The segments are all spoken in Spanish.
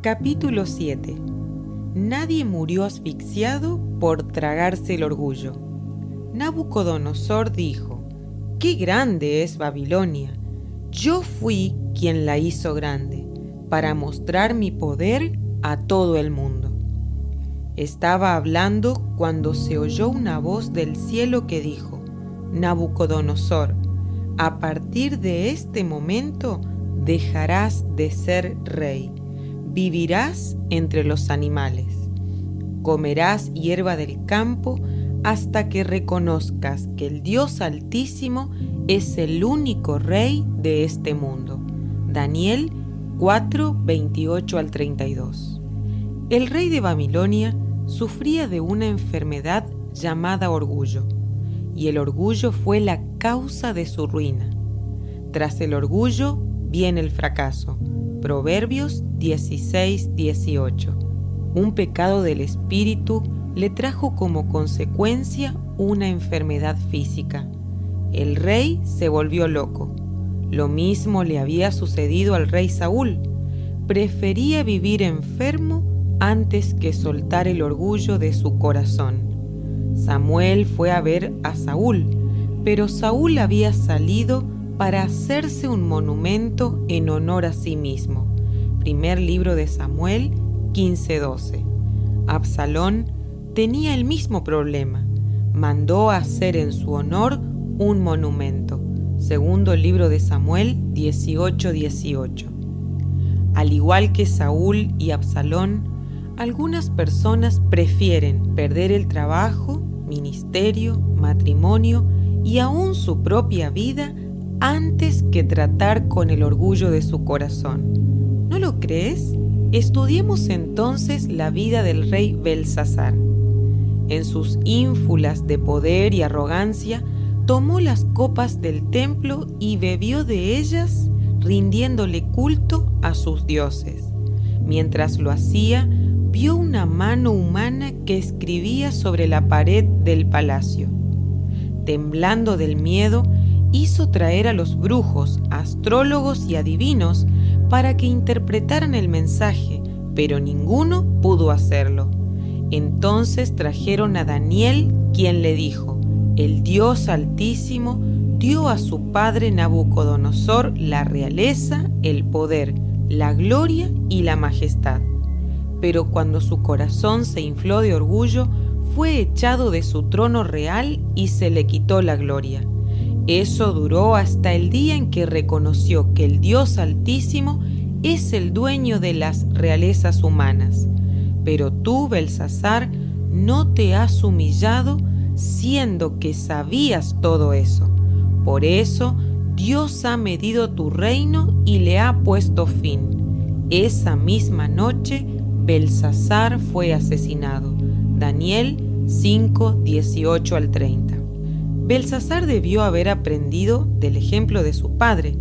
Capítulo 7. Nadie murió asfixiado por tragarse el orgullo. Nabucodonosor dijo: «¡Qué grande es Babilonia! Yo fui quien la hizo grande, para mostrar mi poder a todo el mundo». Estaba hablando cuando se oyó una voz del cielo que dijo: «Nabucodonosor, a partir de este momento dejarás de ser rey. Vivirás entre los animales. Comerás hierba del campo hasta que reconozcas que el Dios Altísimo es el único rey de este mundo». Daniel 4, 28 al 32. El rey de Babilonia sufría de una enfermedad llamada orgullo, y el orgullo fue la causa de su ruina. Tras el orgullo viene el fracaso. Proverbios 16, 18. Un pecado del espíritu le trajo como consecuencia una enfermedad física. El rey se volvió loco. Lo mismo le había sucedido al rey Saúl. Prefería vivir enfermo antes que soltar el orgullo de su corazón. Samuel fue a ver a Saúl, pero Saúl había salido para hacerse un monumento en honor a sí mismo. Primer libro de Samuel 15:12. Absalón tenía el mismo problema. Mandó hacer en su honor un monumento. Segundo libro de Samuel 18:18. Al igual que Saúl y Absalón, algunas personas prefieren perder el trabajo, ministerio, matrimonio y aún su propia vida antes que tratar con el orgullo de su corazón. ¿No lo crees? Estudiemos entonces la vida del rey Belsasar. En sus ínfulas de poder y arrogancia, tomó las copas del templo y bebió de ellas, rindiéndole culto a sus dioses. Mientras lo hacía, vio una mano humana que escribía sobre la pared del palacio. Temblando del miedo, hizo traer a los brujos, astrólogos y adivinos para que interpretaran el mensaje, pero ninguno pudo hacerlo. Entonces trajeron a Daniel, quien le dijo: «El Dios Altísimo dio a su padre Nabucodonosor la realeza, el poder, la gloria y la majestad. Pero cuando su corazón se infló de orgullo, fue echado de su trono real y se le quitó la gloria. Eso duró hasta el día en que reconoció que el Dios Altísimo es el dueño de las realezas humanas. Pero tú, Belsasar, no te has humillado, siendo que sabías todo eso. Por eso Dios ha medido tu reino y le ha puesto fin». Esa misma noche Belsasar fue asesinado. Daniel 5, 18 al 30. Belsasar debió haber aprendido del ejemplo de su padre,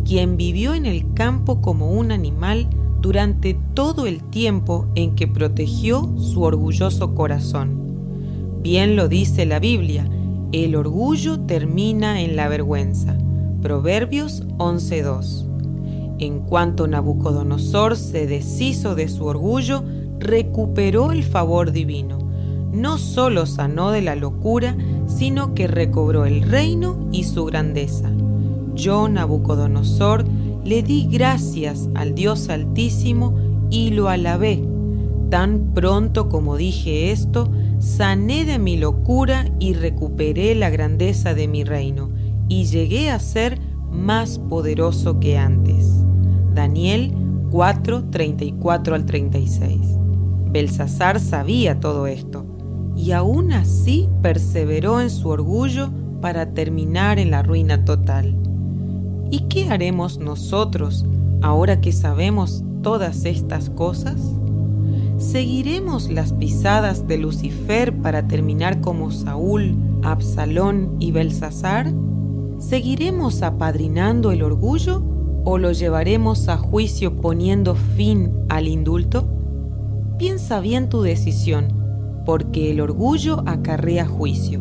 quien vivió en el campo como un animal durante todo el tiempo en que protegió su orgulloso corazón. Bien lo dice la Biblia: el orgullo termina en la vergüenza. Proverbios 11:2. En cuanto Nabucodonosor se deshizo de su orgullo, recuperó el favor divino. No solo sanó de la locura, sino que recobró el reino y su grandeza. Yo, Nabucodonosor, le di gracias al Dios Altísimo y lo alabé. Tan pronto como dije esto, sané de mi locura y recuperé la grandeza de mi reino, y llegué a ser más poderoso que antes. Daniel 4, 34 al 36. Belsasar sabía todo esto, y aún así perseveró en su orgullo para terminar en la ruina total. ¿Y qué haremos nosotros ahora que sabemos todas estas cosas? ¿Seguiremos las pisadas de Lucifer para terminar como Saúl, Absalón y Belsasar? ¿Seguiremos apadrinando el orgullo o lo llevaremos a juicio poniendo fin al indulto? Piensa bien tu decisión, porque el orgullo acarrea juicio.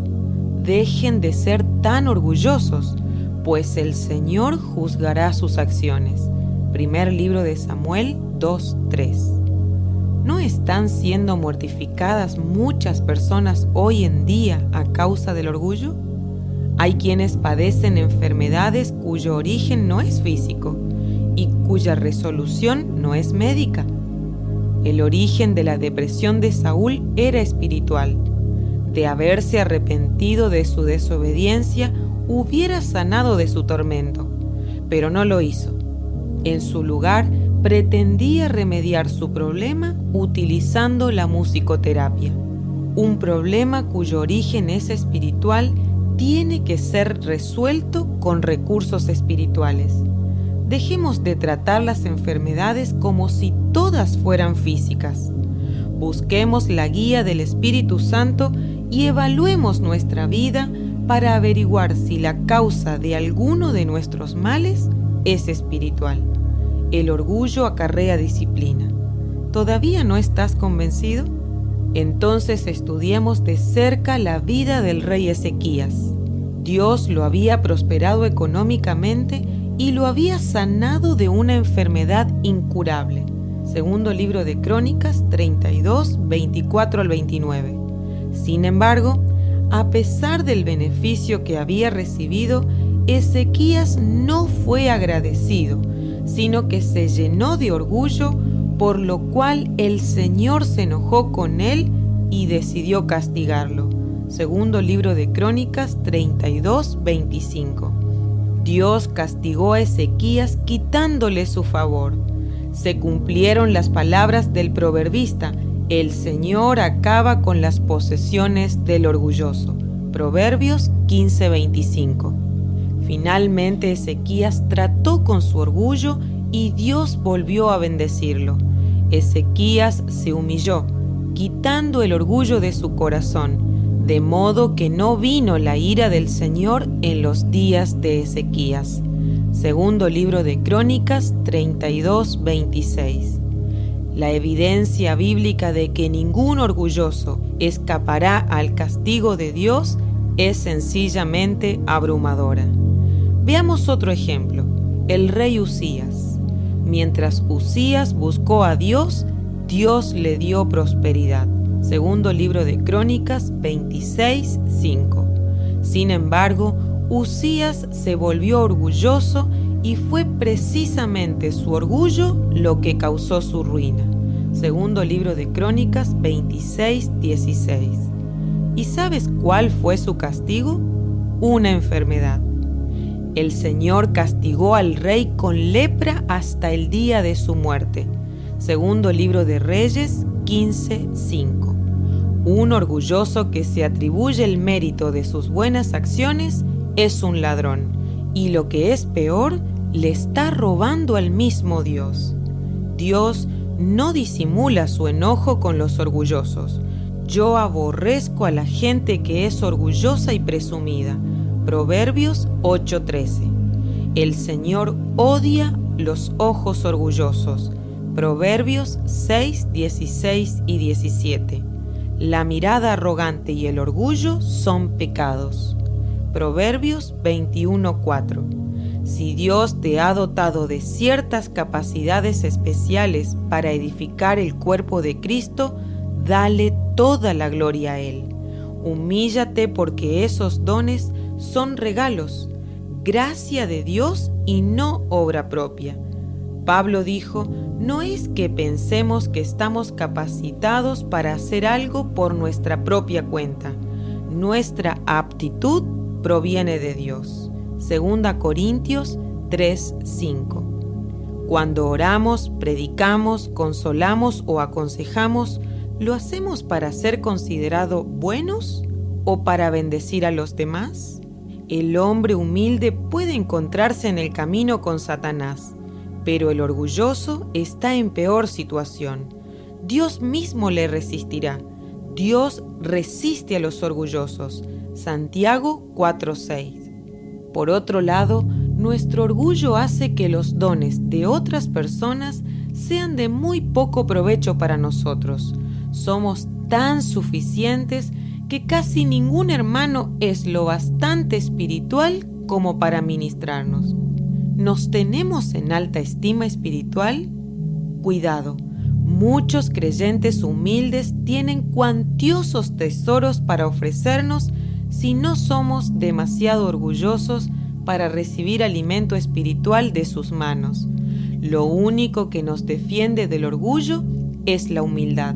Dejen de ser tan orgullosos, pues el Señor juzgará sus acciones. Primer libro de Samuel 2:3. ¿No están siendo mortificadas muchas personas hoy en día a causa del orgullo? Hay quienes padecen enfermedades cuyo origen no es físico y cuya resolución no es médica. El origen de la depresión de Saúl era espiritual. De haberse arrepentido de su desobediencia, hubiera sanado de su tormento, pero no lo hizo. En su lugar, pretendía remediar su problema utilizando la musicoterapia. Un problema cuyo origen es espiritual tiene que ser resuelto con recursos espirituales. Dejemos de tratar las enfermedades como si todas fueran físicas. Busquemos la guía del Espíritu Santo y evaluemos nuestra vida para averiguar si la causa de alguno de nuestros males es espiritual. El orgullo acarrea disciplina. ¿Todavía no estás convencido? Entonces estudiemos de cerca la vida del rey Ezequías. Dios lo había prosperado económicamente y lo había sanado de una enfermedad incurable. Segundo libro de Crónicas 32, 24 al 29. Sin embargo, a pesar del beneficio que había recibido, Ezequías no fue agradecido, sino que se llenó de orgullo, por lo cual el Señor se enojó con él y decidió castigarlo. Segundo libro de Crónicas 32, 25. Dios castigó a Ezequías quitándole su favor. Se cumplieron las palabras del proverbista: el Señor acaba con las posesiones del orgulloso. Proverbios 15:25. Finalmente Ezequías trató con su orgullo y Dios volvió a bendecirlo. Ezequías se humilló, quitando el orgullo de su corazón, de modo que no vino la ira del Señor en los días de Ezequías. Segundo libro de Crónicas 32:26. La evidencia bíblica de que ningún orgulloso escapará al castigo de Dios es sencillamente abrumadora. Veamos otro ejemplo, el rey Uzías. Mientras Uzías buscó a Dios, Dios le dio prosperidad. Segundo libro de Crónicas 26:5. Sin embargo, Uzías se volvió orgulloso y fue precisamente su orgullo lo que causó su ruina. Segundo libro de Crónicas 26:16. ¿Y sabes cuál fue su castigo? Una enfermedad. El Señor castigó al rey con lepra hasta el día de su muerte. Segundo libro de Reyes 15:5. Un orgulloso que se atribuye el mérito de sus buenas acciones es un ladrón, y lo que es peor, le está robando al mismo Dios. Dios no disimula su enojo con los orgullosos. Yo aborrezco a la gente que es orgullosa y presumida. Proverbios 8:13. El Señor odia los ojos orgullosos. Proverbios 6:16 y 17. La mirada arrogante y el orgullo son pecados. Proverbios 21:4. Si Dios te ha dotado de ciertas capacidades especiales para edificar el cuerpo de Cristo, dale toda la gloria a Él. Humíllate porque esos dones son regalos, gracia de Dios y no obra propia. Pablo dijo: no es que pensemos que estamos capacitados para hacer algo por nuestra propia cuenta. Nuestra aptitud proviene de Dios. Segunda Corintios 3:5. Cuando oramos, predicamos, consolamos o aconsejamos, ¿lo hacemos para ser considerados buenos o para bendecir a los demás? El hombre humilde puede encontrarse en el camino con Satanás, pero el orgulloso está en peor situación. Dios mismo le resistirá. Dios resiste a los orgullosos. Santiago 4:6. Por otro lado, nuestro orgullo hace que los dones de otras personas sean de muy poco provecho para nosotros. Somos tan suficientes que casi ningún hermano es lo bastante espiritual como para ministrarnos. ¿Nos tenemos en alta estima espiritual? Cuidado, Muchos creyentes humildes tienen cuantiosos tesoros para ofrecernos si no somos demasiado orgullosos para recibir alimento espiritual de sus manos. Lo único que nos defiende del orgullo es la humildad.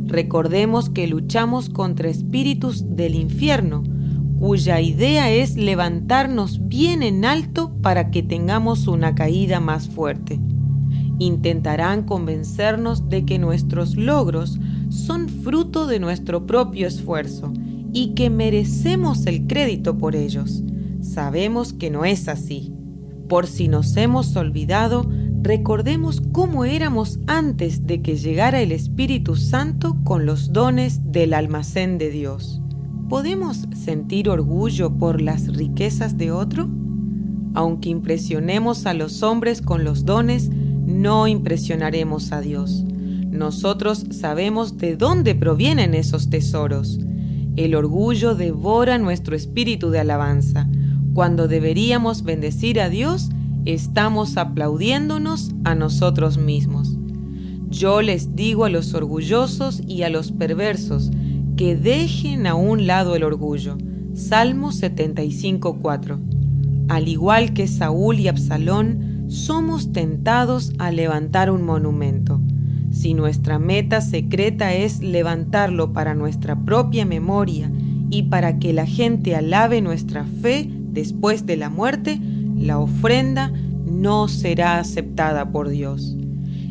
Recordemos que luchamos contra espíritus del infierno, cuya idea es levantarnos bien en alto para que tengamos una caída más fuerte. Intentarán convencernos de que nuestros logros son fruto de nuestro propio esfuerzo y que merecemos el crédito por ellos. Sabemos que no es así. Por si nos hemos olvidado, recordemos cómo éramos antes de que llegara el Espíritu Santo con los dones del almacén de Dios. ¿Podemos sentir orgullo por las riquezas de otro? Aunque impresionemos a los hombres con los dones, no impresionaremos a Dios. Nosotros sabemos de dónde provienen esos tesoros. El orgullo devora nuestro espíritu de alabanza. Cuando deberíamos bendecir a Dios, estamos aplaudiéndonos a nosotros mismos. Yo les digo a los orgullosos y a los perversos que dejen a un lado el orgullo. Salmo 75:4. Al igual que Saúl y Absalón, somos tentados a levantar un monumento. Si nuestra meta secreta es levantarlo para nuestra propia memoria y para que la gente alabe nuestra fe después de la muerte, la ofrenda no será aceptada por Dios.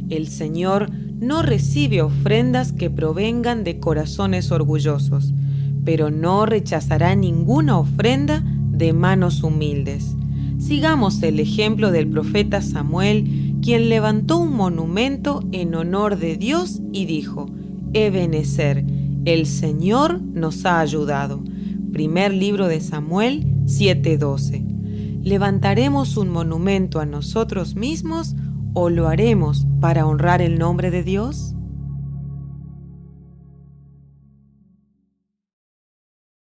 El Señor no recibe ofrendas que provengan de corazones orgullosos, pero no rechazará ninguna ofrenda de manos humildes. Sigamos el ejemplo del profeta Samuel, quien levantó un monumento en honor de Dios y dijo: Ebenezer, el Señor nos ha ayudado. Primer libro de Samuel 7:12. ¿Levantaremos un monumento a nosotros mismos o lo haremos para honrar el nombre de Dios?